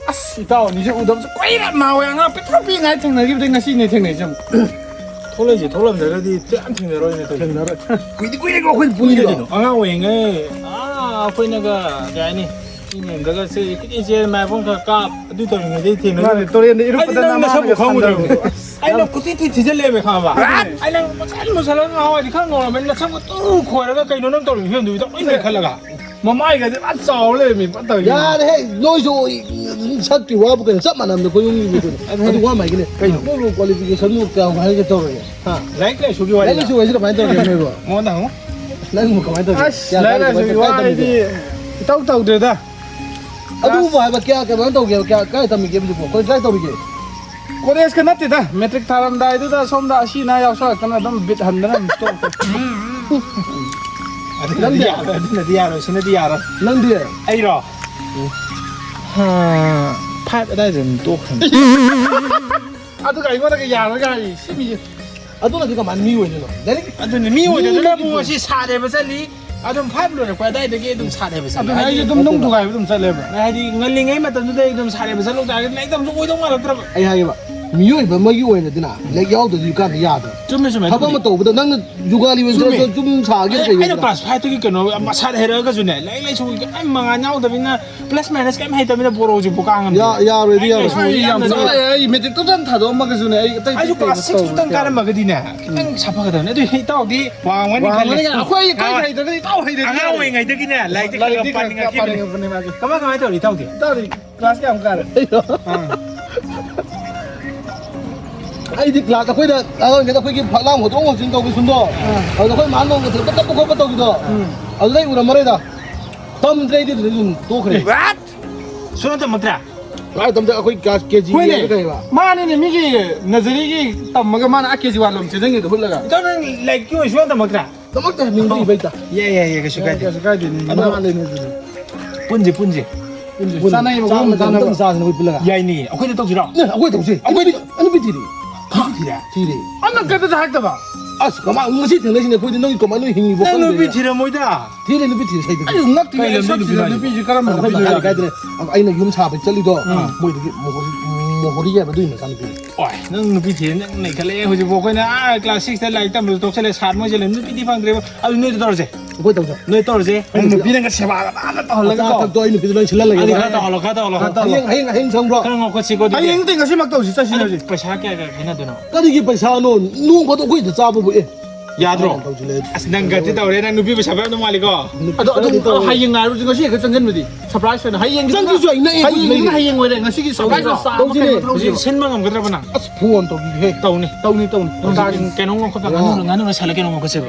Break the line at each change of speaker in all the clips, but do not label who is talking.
아씨 이따 이제 우담서 꼬이라 마오양아 삐뚤어삐 날 탱나기부터 가시네 탱네 좀 돌려지 돌려면 내려디 뺨 탱내로 이네 탱내로 꾸이디꾸이디고 거기 분이래 앙아오잉에 아 거기나가 자니 이님 내가 이제 말본가 까 어디도 이제 탱네 나 또래인데 이렇게 나만 사고 가무더라고 아이나 꾸티티 지절래면 가봐 아이나 뭐 살랑 하와디 칸거라 맨날 참고 또 코에다가 그이노는 또 현두이다 이네 칼라가 마마이가 안 싸울래 미 빠다
야 해 너이소 satri wabu kan sama nam da koyung ni adu wa mai gine no qualification mu ka ha ge to ge ha
like le shobi wa
like so wa sira bai to ge me ba
mo da ho
like mu ka bai to ge
ya like le shobi wa di tau de da
adu ba ba kya ka ban to ge kya ka ta mi ge bi ko ko like to bi ge
college ka natte da metric tharam da idu da som da asi na yaw sa kana dam bit handana to nang dia ro sina dia ro
nang dia
ai ro ha phai da den to khan adu ga ingo da ga ya ro ga simi
adu na ga man mi wo ni no dari
adu ni mi wo de la bu si sa de ba sa li adu phai lo ne kwa dai de ge dum sa de ba sa adu ai dum nong du ga dum sa le ba ai di ngali ngai ma dum de dum sa de ba sa lo da ngai dum so ko dum ma la tra
ai ha ba mi yo ba ma yo ne dina le yaw de yu ka de ya de
좀
ha ba ma to bu da nang yu ga li wen so zum sa ge ge
ai class 5 to ke no ma sa de ra ga ju ne lai lai so ai ma nga nyau da bina plus minus ka mai ta bina boro ju bu ka ngam
ya re ya
so ya ai me te to dan tha do ma ga ju ne ai tai ai class 6 to dan ka ma ga di ne kitang chapa ga da ne ai tao di wa wan ni khale a khoi kai kai da di tao hai da a wei ngai da ki ne lai ti ka pa ni ga ki ne ka ma ka mai tao di tao di class ka am ka
ai di class khoi da ge da khoi ki phak lam ho tong ho jin to bi sun do da khoi man long ga ta ko to gi do al dai ura mare da tam dai di dum to khre
what so na matra
ai tam da khoi gas ke ji ge ga ba
ma ne mi gi nazari gi tam ma ga ma na ke ji wa lom che dang ge hul la ga to like ki so na matra
tam ta min di bai ta
ye ga shi ga di ni ma le ne punji sana yi
ba sana ba sa ne bi la
ya ni akwai da tauji ra
ne akwai tauji akwai di an bi ti di ti di
an na ga da ha da ba
as ka ma ngi ti ne khoi di no ko ma no hin bo
ko ne bi ti ra moi da
ti ne bi ti sai
ai ngak ti ne so ti ne bi ji karam ma bi
ga ga de ai na yum cha ba chali do moi di mo hori ya ba du ma san bi
oi nang nu bi ti nang nei khale ho ji bo ko na class 6 da lai tam lu to chale sat moi chale nu bi ti phang dre ai ne to je
ko to
ne to je nu bi na ga seba ga ba to la ga
to ai nu bi lo chila la
ai ga to lo
heng sang bro
kan ko chi ko ai ing ting ga si mak to si sa si na ji paisa kya ga khena do no
ka di ki paisa no nu ko to khoi da cha bu e
yadro as nang ga ti tawre nang nu bi paisa ba no mali ko ado hayeng nga ru ji ga si ga changgen mudi surprise na hayeng
chang ji jo ina
hayeng hayeng we nga si gi surprise sa
to ji ne
sen ma ngam ga tra bana
as phuon to bi he
tau ni ta ke no ko ta nga no sala ke no ko se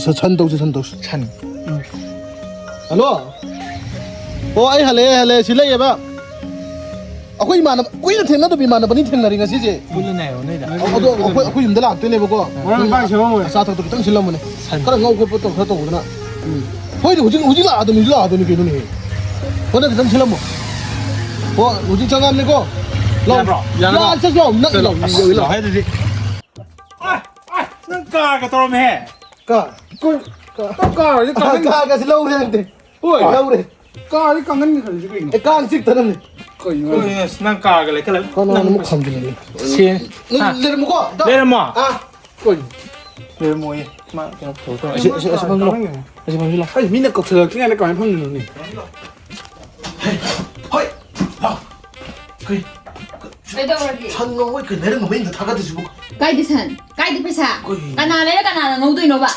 sa chan to
chan
hello o ai hale silai ba akhoi mana kuina thengna to bi mana bani thengna ringa si je
bulle na yo nei da
ado akhoi yum da la te ne ba ko
ba se mo
sa ta to tang silam ne kara ngau ko to kha to na hoi de huji la ado ni ke ni ko da tang silam mo ho huji changam ne ko lo ya sa lo na lo yo lo
hai de ai nang ka ga to me
ka
ka
ka si lo re ante oi lo re
ka ri kangan ni khali ji
e kang sik tanam ne
ko nang ka ga le kala
ko na mu kham ji ne
si
le mo ko
le mo
ah
ko le mo ye ma ya to to asi bang lo ai mi na ko thơ cái này nó còn phong nữa nè
hoi ha kai
ꯀꯩꯗꯧꯔꯒꯦ
천 ngồi cái 내는 거 맨날 다 가듯이 뭐
ꯀꯥꯏꯗ ꯁꯟ ꯀꯥꯏꯗ ꯄꯩꯁꯥ
ꯀꯩ?
ꯀꯅꯥ ꯂꯩꯔ ꯀꯅꯥꯅ ꯉꯧꯗꯣꯏꯅꯣꯕ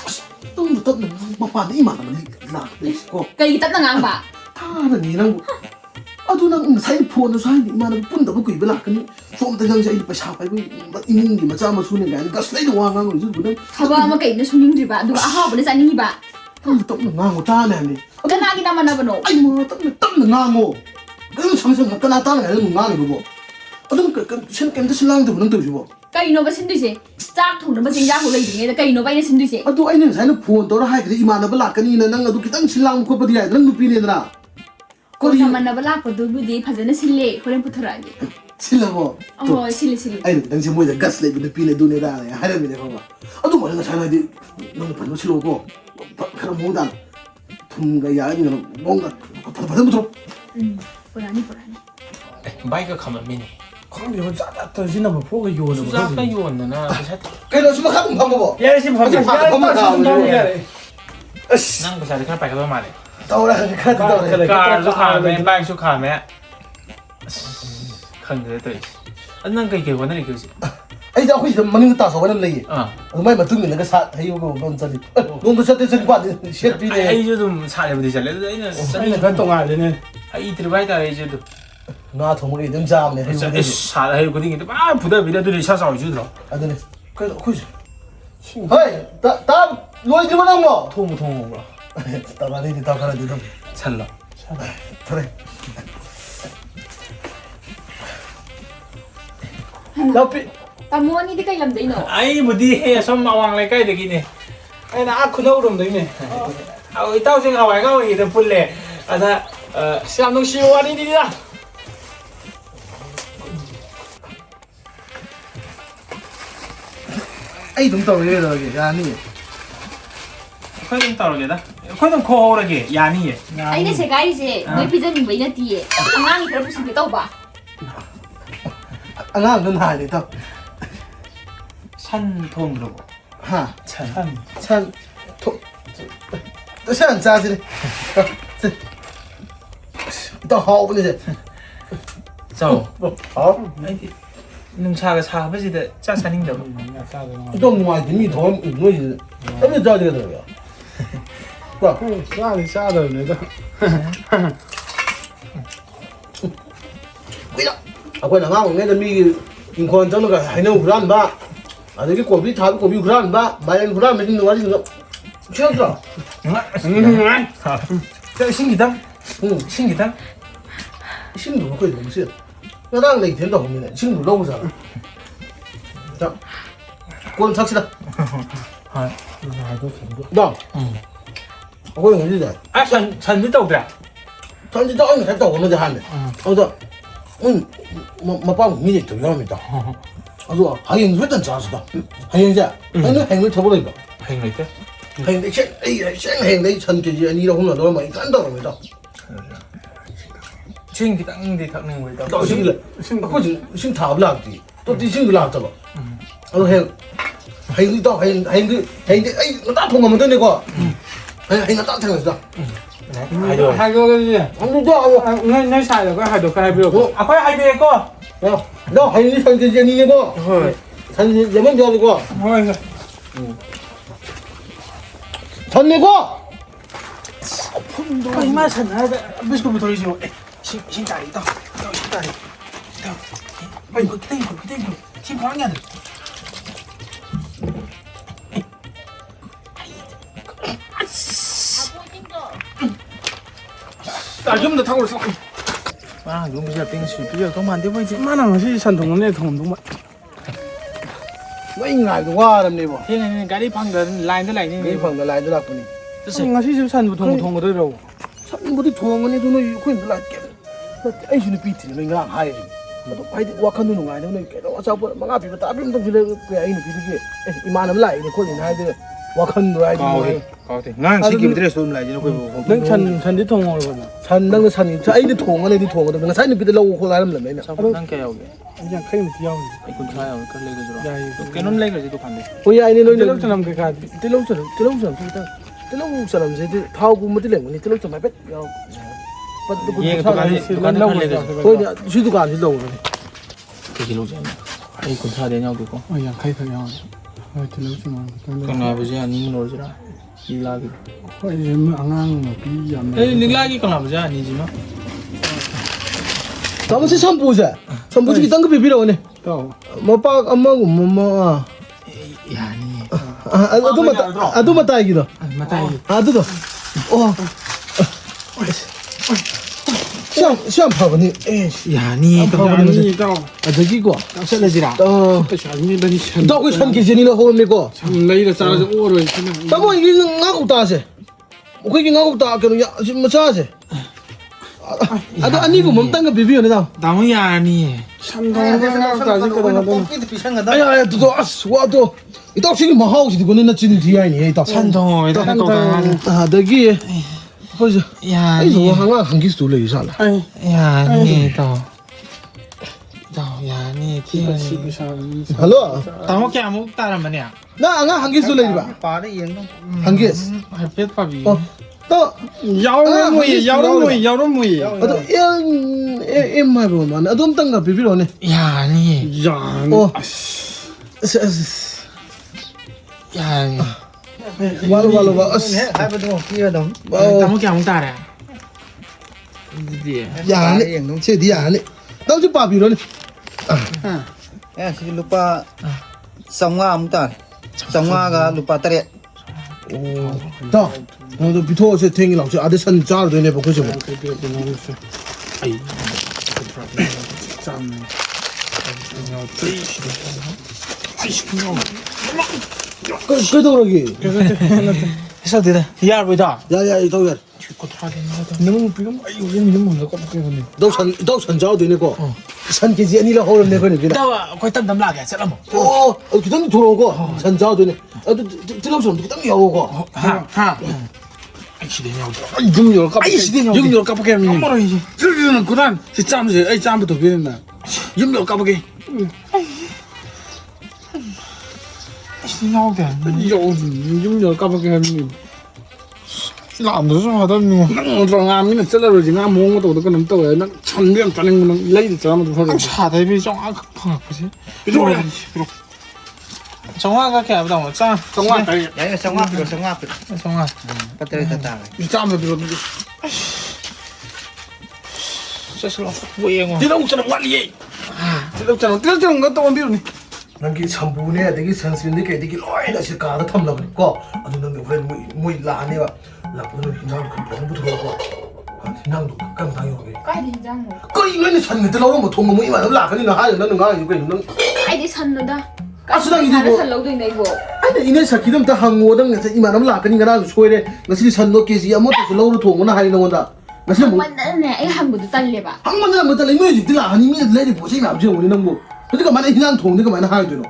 ꯇꯨꯝꯕ ꯇꯞꯅ ꯃꯄꯥꯟꯗ ꯏꯃꯥꯟꯅꯕ ꯂꯥꯛꯄ
ꯀꯩꯒꯤ ꯇꯞꯅ ꯉꯥꯡꯕ
ꯊꯥꯔꯅꯤ ꯅꯪꯕꯨ ꯑꯗꯨ ꯅꯪ ꯉꯁꯥꯏ ꯐꯣꯟꯗꯁꯨ ꯍꯥꯏꯗꯤ ꯏꯃꯥꯟꯅꯕ ꯄꯨꯟꯗꯕ ꯀꯨꯏꯕ ꯂꯥꯛꯀꯅꯤ ꯁꯣꯝꯗ ꯅꯪꯁꯦ ꯑꯩꯅ ꯄꯩꯁꯥ ꯄꯥꯏꯕ ꯏꯃꯨꯡꯒꯤ ꯃꯆꯥ ꯃꯁꯨꯅꯦ ꯀꯥꯏꯅ ꯒꯁꯂꯩꯅ ꯋꯥ ꯉꯥꯡꯉꯣꯏꯁꯨ ꯅꯪ
ꯊꯕꯛ ꯑꯃ ꯀꯩꯅꯣ ꯁꯨꯅꯤꯡꯗ꯭ꯔꯤꯕ ꯑꯗꯨꯒ ꯑꯍꯥꯎꯕꯅ ꯆꯥꯅꯤꯡꯉꯤꯕ
ꯅꯪ ꯇꯞꯅ ꯉꯥꯡꯉꯣ ꯇꯥꯅꯦ ꯍꯥꯏꯕꯅꯤ
ꯀꯅꯥꯒꯤ ꯅꯃꯥꯟꯅꯕꯅꯣ
ꯑꯩ ꯃꯥ ꯇꯞꯅ ꯉꯥꯡꯉꯣ ꯀꯩꯅꯣ ꯁꯪ ꯀꯅꯥ ꯇꯥꯅ ꯍꯥꯏꯅ ꯅꯪ ꯉꯥꯡꯉꯤꯗꯨꯕꯣ ꯑꯗꯨꯝ ꯀꯩꯝꯇ ꯁꯤꯜꯂꯥꯡꯗꯕ ꯅꯪ ꯇꯧꯔꯤꯁꯤꯕꯣ
ꯀꯩꯅꯣꯕ ꯁꯤꯟꯗꯣꯏꯁꯦ ꯆꯥꯛ ꯊꯣꯡꯅꯕ ꯆꯤꯟꯖꯥꯛꯐꯥꯎ ꯂꯩꯇ꯭ꯔꯤꯉꯩꯗ ꯀꯩꯅꯣꯕ ꯑꯩꯅ ꯁꯤꯟꯗꯣꯏꯁꯦ
ꯑꯗꯨ ꯑꯩꯅ ꯉꯁꯥꯏꯅ ꯐꯣꯟ ꯇꯧꯔ ꯍꯥꯏꯈ꯭ꯔꯦ ꯏꯃꯥꯟꯅꯕ ꯂꯥꯛꯀꯅꯤꯅ ꯅꯪ ꯑꯗꯨ ꯈꯤꯇꯪ ꯁꯤꯜꯂꯥꯡꯕ ꯈꯣꯠꯄꯗꯤ ꯌꯥꯏ ꯅꯪ ꯅꯨꯄꯤꯅꯦꯗꯅ
ꯅꯃꯥꯟꯅꯕ ꯂꯥꯛꯄꯗꯨꯕꯨꯗꯤ ꯐꯖꯅ ꯁꯤꯜꯂꯦ ꯍꯣꯔꯦꯟ ꯄꯨꯊꯣꯔꯛꯑꯒꯦ
ꯁꯤꯜꯂꯕꯣ
ꯍꯣꯏ ꯁꯤꯜꯂꯦ
ꯑꯩꯅ ꯅꯪꯁꯦ ꯃꯣꯏꯗ ꯒꯁ ꯂꯩꯕ ꯅꯨꯄꯤꯅꯦ ꯑꯗꯨꯅꯦꯗ ꯍꯥꯏꯔꯝꯃꯤꯅꯦ ꯈꯪꯕ ꯑꯗꯨꯃꯥꯏꯅ ꯉꯁꯥꯏ ꯍꯥꯏꯗꯤ ꯅꯪꯅ ꯐꯖꯅ ꯁꯤꯜꯂꯛꯑꯣꯀꯣ ꯈꯔ ꯃꯑꯣꯡ ꯇꯥꯅ ꯊꯨꯝꯒ ꯌꯥꯔꯅꯤ ꯃꯑꯣꯡꯗ ꯐꯖꯅ ꯄꯨꯊꯣꯔꯛꯑꯣ
ꯄꯨꯔꯥꯅꯤ
바이크 가면 미니.
그럼 이거 짜다 지나면 보고 요는
수작가 요원나
그래도 좀 가끔 밥 먹어
야시 밥
밥 먹어
นั่งภาษาที่ข้าไปก็มาเลย
떠오라 카드 떠오라
การสุขาแม่บ้านสุขาแม่ขันเลยตัวอันนั้นก็เกี่ยวกับนั่นอีกสิ
아니 나 혹시 먹는 거 따서 원하는 레이 정말 뭐 듣는 거 사 해요고 뭔 소리 농도 샷대 소리 봐 셰프네
ไอ้ยูดูชาเลยไม่ได้เลยไอ้เนี่ย
아니 그 동안에는
ไอ้ที่ไว้แต่ไอ้ยูดู
나 도목이 능자네 해요
ชาเลยก็ดิ้งแต่บ้าผู้ใดไม่ได้ดูดิชาสาวยูดู
아드네 그래도 혹시 헤이 다 로이 들어가 뭐
ทุ่มทุ่มหรอ
따라내리 다 가라 되던
ฉันเหรอ
그래 옆에
ตามัวนี่ที่ใกล้ลำได้เนาะ
ไอ้บุตรีเฮียส้มมาวางอะไรใกล้เด็กกินเนี่ย
아니 나 아쿠 나오름 되네
เอาไอ้เต้าเชิงเอาไว้ก็อีกแต่พุ่นเลยอ่ะถ้าสามต้องชิวอันนี้ดีนะ
아이 동 떠오르게 저기 야니
ค่อยต้องต่อเลยนะค่อยต้องโค้งเลยยานี่
ไอ้เนี่ยเชกายเจไม่พิจารณาไม่ได้ตีอ่างนี่กระปุกสิ่งที่ต้องบ้า
안가 넌 하니 더
ฉันทงรู้
하
ฉัน
산 짜지네 또 하오브네
เจ้า
어
ไอ้ที่นุ่งชากับชาไม่ใช่แต่จ้าชานิ่งเดี๋ยว
또 뭐야 님이 더 뭐지 어디 짜지게 되냐 봐
싸리 싸다 내가
quýt đó à quên là ngang nghe là mi in con trong nó cả hay nấu kuran ba à đấy cái cổ bí tháo cổ bí kuran ba bài ăn kuran mình nói gì nữa chưa rồi
cái sinh gì tăng sinh gì tăng
sinh đủ cái gì xuyên nó đang lấy tiền đồng này sinh đủ lâu rồi đó quân sắc xí đó đó quên cái gì vậy
อ่ะฉันที่ตกอ่ะ
전지 또 언니 갔다 오는 데 하네 어서 뭐 미니 또 요합니다 어서 하긴 왜든 자수다 하긴자 하긴 행을 쳐보라 이거
เพลงอะไรเต้
hành hành đấy chân cái gì anh đi đâu không là đâu mà anh đâu rồi đâu
ชิงที่ตั้งที่ทักหนึ่งไว้ต่อ
đâu xin là có gì xin thảo làm gì tôi đi xin làm sao hành đi đâu hành cái ấy nó đã thông mà mình tên này qua hành nó đã thành rồi sao
ให้ดู
하고 그러지
không được đâu
내 살도 그 하도 그 하고
อ่ะค่อยให้ดูก็
너 hành đi chân cái gì đi qua chân gì mình cho đi qua
어이구
전 내고
ไอ้มาฉันนะไม่ใช่คนตัวจริงชิงจ่ายต่อชิงจ่ายต่อไอ้คนเต้นชิงร้องยัง
나 좀 더 타고 있어
อ่ะลุงไม่ใช่เป็นสื่อเปรี้ยวต้องมันเดี๋ยวไม่จริง
만한 것이 산통은 내 통동만
mấy ngày vừa qua làm gì bỏ
เที่ยงนี้การที่พังเดินไลน์ได้ไหนนี่
cái phần lại tôi đặt vào đi
것이 집 산부 통통 그러더라고
산부디 통원이 돈을 코인 lại cái ấy chúng nó bị thì mình làm hay mà tôi phải đi qua khăn nuôi ngày nó cái đó sao mà ngã bị ta bị trong cái ấy nó bị cái ấy mà nó lại nó 코인 hay được qua khăn nuôi ai đi
ก็ถึงงานชิกิมเดรสตัวไหนจีนคุยบอก
난 산지 통으로 보자
산당 산이 저 애들 통원에 디 통원도 내가 산이 비들 나오고 고라는 놈이네
นั่งแกเอาเลย
그냥 크림 뛰어오지
ไอ้คนชายเอาก็เลยก็จะรอ
야 이거
แกนั่นเล่นกับจีตัวพันเลย
ôi ai nên nói
뜰 사람 그 가지
뜰 사람 이제 타고 뭐 뜰래 뭐니 뜰 사람 뺏
예, 두간 할래가
ôi suýt 안 된다고 그러네
กี่กิโลจ้ะไอ้คนชายเดียวกี่ก็
어야 가이터야 어 들어오지마
ก็งานไปจ้ะนี่มันรู้จ้ะลีลากี่
어 이제 앙앙 비야
เอ้ยลีลากี่ก็งานไปจ้ะนี่จีมั้ง
다음에 선보자 선보지 딴거 비비러 오네
또
뭐빠 엄마고 뭐뭐
อย่านี่
아도 맞다 이기도
มาตาย
아도도 어 시험 파보니 에이
อย่านี่ต้อง
아니 또
아 저기고
ต้องเชื่อเลยจีละ
또
또 샤니더니 샤
너그 선기진이나 호흡니고
참 레이더 싸서 오로 있으면
나뭐 이게 나고 따세 그게 나고 따 그는 야 뭐 자세 아도 아니고 몸딴 거 비비오네 나
ดาวอย่านี่
참동생각까지 거든
아야 또 와도 이 떡식이 뭐 하고 지금 거는 나 지금 뒤에 아니 이 떡.
ฉันโทรไม่ต้องโทรกัน
아 저기 그래서
อย่า
아이
นี่
저 항상 감기 술래 이살라.
아이
อย่านี่ต่อ 니
Hello.
Tamo kaya mo tara man ya.
Na anga hangis tu lagi ba?
Para yang dong.
Hangis.
Hapet pa bi.
Oh. To.
Yauro mo.
Ato em mai ba man. Adom tang ga bibiro ne.
Ya ni.
Oh.
Ya ni.
Walau ba.
Hai betul kia dong.
Tamo kaya mo tara. Dia.
Ya ne. Che dia ne. Tao je pa biro ne.
Si lupa sangwa mutar. Sangwa ga lupa tarik.
Oh. To. 너 비토 제 탱이 나오지 아들 산 자르 되네 보고 좀.
Ai.
그래도 그러기.
Sao thế này? Ya rồi đó.
야야 이 도야.
Có thoa đến nó. Nung biếng ai yêu nhưng mà nó có cái này.
너산 자르 되네 거. 산 계지 아니라 호름 내 거네.
Đâu ạ? Quay tâm đấm lạc kìa, sẽ làm một.
그다음 들어오고 산 자르 되네. 들어오면 그다음 여오고.
Ha. Anh chỉ đến nhau.
Jum yo kap.
Ai chỉ đến nhau.
Jum yo kap cái mình.
Mà rồi gì?
Terus Quran si cam si, ai cam betul kan? Jum yo kap cái.
Chỉ đến nhau kìa.
Yo, jum yo kap cái mình.
Làm nó sao đó mình.
Nang orang ngam ni cela rồi ngam mong tu tu kan nam tu nang cham dia kan nang lay di cam tu
Anh trả thấy bị trong ác phẳng gì? Rồi. Trong ác cái đâu mà cha.
Trong ngam cái.
Ya, sangap.
Trong ác.
Patay tatang.
Di cam tu tu.
Sẽ là quê ngon.
Di đâu chân quạt gì? Di đâu chân cái tu biết ni.
nangi chambu ne adigi sunscreen de ke digi loi da si ka da tham la ko adu nang ne friend mui la ne ba la pu no hinang ku pong bu thoro ko hinang du kam ta yo ke
Cái gì răng rồi?
ko i ne san ne de lo mo thong mo i ma la ka ni na ha yo nang nga yo ke nang
Cái gì sân nữa đó?
À, sao đang đi bộ?
Sân lâu tuổi này bộ.
ai ne ine sa kidam ta hang mo dang ne i ma nam la ka ni nga na choi de ngasi san no ke ji amo to lo ro thong mo na ha ni nang da ngasi mo
Mình đã nè, anh hàng bộ tân lệ bà.
hang mo na mo ta le mo ji ti la ha ni mi le de bo ji ma ji mo ni nang mo 근데 그 만에 hinang thong de ka 만에 ha yo de no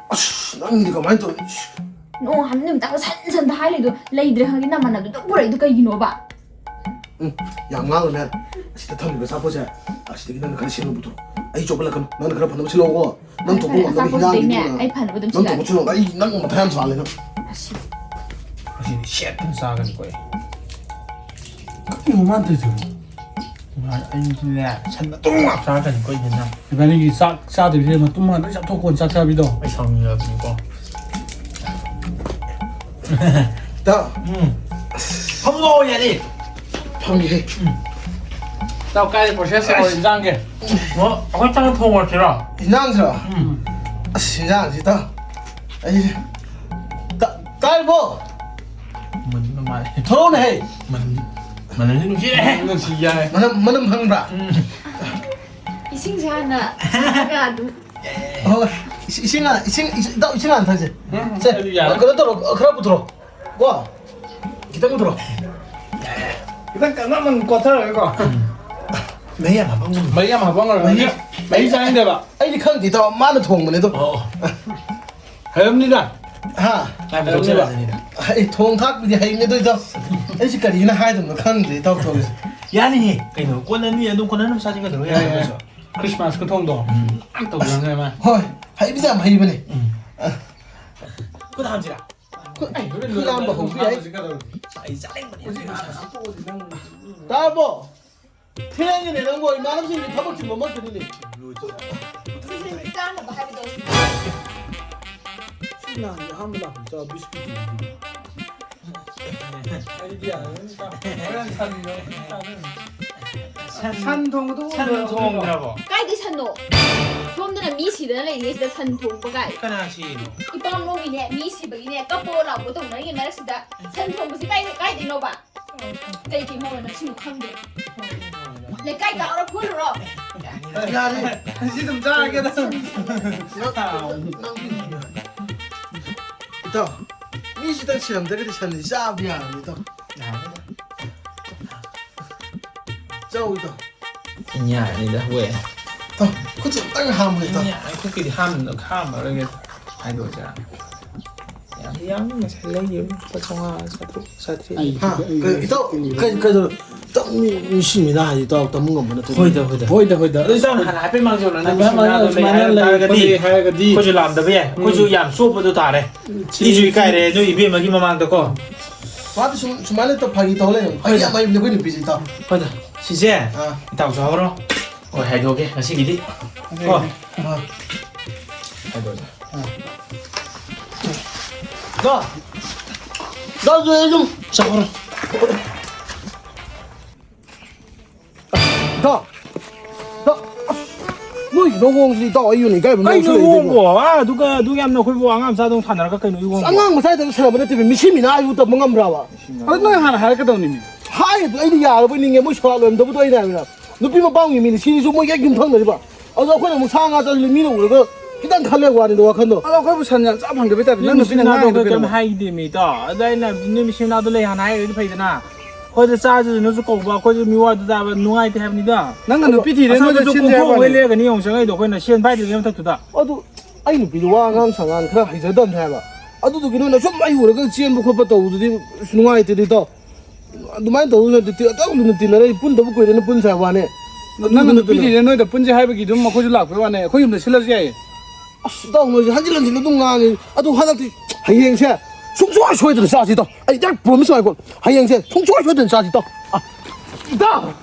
아씨 nang ni ka 만에 to
Nó hắn nhầm tao sân thái này rồi. Lấy được cái năm mà nào tôi bố đấy tôi cây gì nó bà.
응, 양망하면 아시다 탐이 그 사포자 아시다 기다는 가르치는 부터 아이 좁을라 그럼 나는 그런 반응 치려고 난 도구 안
Sao
너무
có tính nè,
희나게
anh phản với tâm
난
trí
도구 치려고 아이 난 엄마 다양 잘래 너
Gì shit sao cái quỷ.
Nhiều man tu.
Anh là chân nó tung ngọc sao cái quỷ thế nào?
Cái này sa thì mà tung mà nó chặt thôi còn sa biết đâu.
Ai xong như gì con.
나
Không rồi nhà đi.
방귀
Tao cay bỏ xe rồi răng kìa.
Nó có trang thông rồi chứ nào?
희낭스러 신장 지다 아이 딸보
Mình nó mày.
더러네
Mình là những cái
Nó chỉ dài.
만음 항라
Cái sinh ra nè. Gà đúng.
이싱아 안 타지 그래도 그래 들어 와 기다려 들어
Cái cả nó mình có thơ rồi có.
mấy em mà bông.
Mấy em học bóng rồi. Mấy sang đây bà.
아이 칸 디다 많은 통문에도
Hôm đi ra.
하
Ai mà tôi sẽ là gì nè.
아이 통탁 비디 하이네도 있어 이 시까지나 하이도 칸데 덕도
Ya nè, cái nó quân anh đi, đúng quân anh làm sao chứ cái đó ya.
Christmas cái thông đồ. Ăn tàu lần này mà.
헐 하이비자 하이비네
Có làm gì nào?
그거 한번 볼게요.
Ai dã đánh mà đi.
딸보 태양이 내는 거 얼마나 지금 타박지 못 먹더니
Sinh ra là bà hai mươi đôi.
나 이제 한 번도 안 써. 미스키.
산통도
Chân thông ra bỏ.
Cái gì sân nổ? Hôm nay là mỹ sĩ đó này thì sẽ sân thùng bà gái.
Cái nào xì nó.
Cái bom nô nè, mỹ sĩ bởi nè, các bố lão của tổng nói nghe mà đã sân thùng của cái gì nó bà. Cái gì mà nó chịu không được. Lấy cái đó nó phun rồi.
야,
한시 좀 짜게 다.
또 미시당 시험 되게 되셨는데 샤비야 또 저기도
Nhà này đã quê.
또 그치 땅 하면 또
Nhà này có kỳ ham nó ham ở đây hai đứa chả. Nhà thì ăn mà sẽ lấy gì có trong sao thuốc sao thì.
하, 그또 그래도 딱 미심이나 이따 딱 뭔가 뭐나
호이다 호이다
호이다 호이다
그래서 저는 하나 하필 망조는
하야가디
코주 람다베 코주 얌 소보도 다래 이주이 까이래 너 이베 막이 마망도고
와도 수많은 또 파기 더래 아야 많이 내고 있는 비지다
호이다 시제
아
tao rõ 해도게 가시기디
나도 좀
싸워라
너 이동공지 다 이유니 가면
cái nuôi uống của à 누가 누가 khối vuông am sao đông thản là các cái nuôi uống
쌍강 사이다 사람한테 때문에 미심이나 이유도 뭔가 뭐라와
너 하나 할까 더니
하이 아이디 야로 보이는 게뭐 쇼하면 너부터 아이다 아니라 누피만 빵이 미니 시리즈 뭐 얘기 좀 탕거리 봐 아저 그냥 뭐 상하 잘 미는 우리가 일단 갈래고 하는데 와 칸도
아 그거 산냐 짭한 게 베다
nhưng mà pin nào cái cái hay đi mì đó đây là nhưng mà pin nào tôi lấy hàng hay cái phải thế nào coi cái sao chứ nó sẽ cầu vào coi cái miêu à ta nuôi thì em đi đó
난가 눈빛이
sao
이래서
cái
신세
cũng
하고
với lấy cái này ông sáng ấy đâu coi là xuyên bay thì em thật thật
아도 아이는 비도와 난 상한 그래 하이저던 해봐 아도도 그러나 좀 많이 우리가 지연 못 컸다 우리 누가이 들이더 누마이 더 우는 때 따우는 때는 분도 붙고 이러는 분사와네
난가 눈빛이 이래서 분지 할배기 좀 먹고 줄라 그러네 거기 좀 실러지야
딱 뭐지 한질런 질러 동안에 아도 하나도 하이행세 송송아 쇼이든 싸지다 아니 딱 보면서 말고 하이행세 송송아 쇼이든 싸지다 아 이다